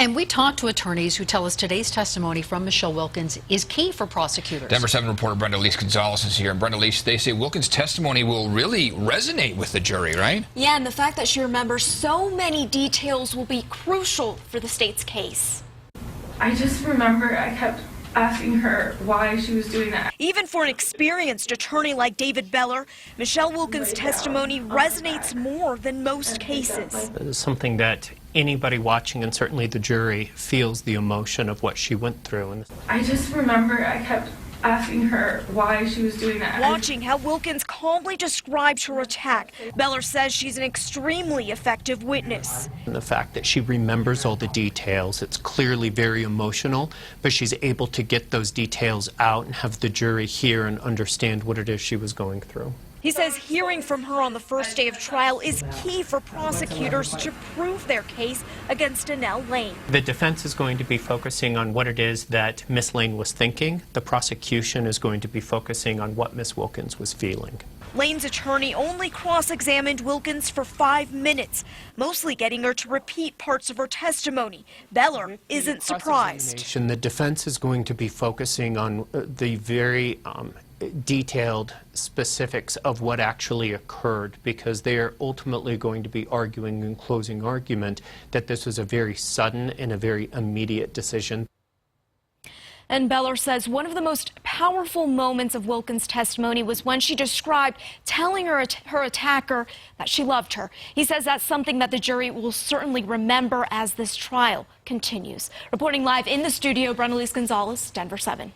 And we talked to attorneys who tell us today's testimony from Michelle Wilkins is key for prosecutors. Denver 7 reporter Brendaliss Gonzalez is here. And Brendaliss, they say Wilkins' testimony will really resonate with the jury, right? Yeah, and the fact that she remembers so many details will be crucial for the state's case. I just remember I kept asking her why she was doing that. Even for an experienced attorney like David Beller, Michelle Wilkins' testimony resonates more than most cases. It's something that anybody watching, and certainly the jury, feels the emotion of what she went through. I just remember I kept asking her why she was doing that. Watching how Wilkins calmly describes her attack, Beller says she's an extremely effective witness. And the fact that she remembers all the details, it's clearly very emotional, but she's able to get those details out and have the jury hear and understand what it is she was going through. He says hearing from her on the first day of trial is key for prosecutors to prove their case against Annelle Lane. The defense is going to be focusing on what it is that Miss Lane was thinking. The prosecution is going to be focusing on what Miss Wilkins was feeling. Lane's attorney only cross-examined Wilkins for 5 minutes, mostly getting her to repeat parts of her testimony. Beller isn't surprised. The defense is going to be focusing on the very detailed specifics of what actually occurred, because they are ultimately going to be arguing in closing argument that this was a very sudden and a very immediate decision. And Beller says one of the most powerful moments of Wilkins' testimony was when she described telling her attacker that she loved her. He says that's something that the jury will certainly remember as this trial continues. Reporting live in the studio, Brendaliss Gonzalez, Denver 7.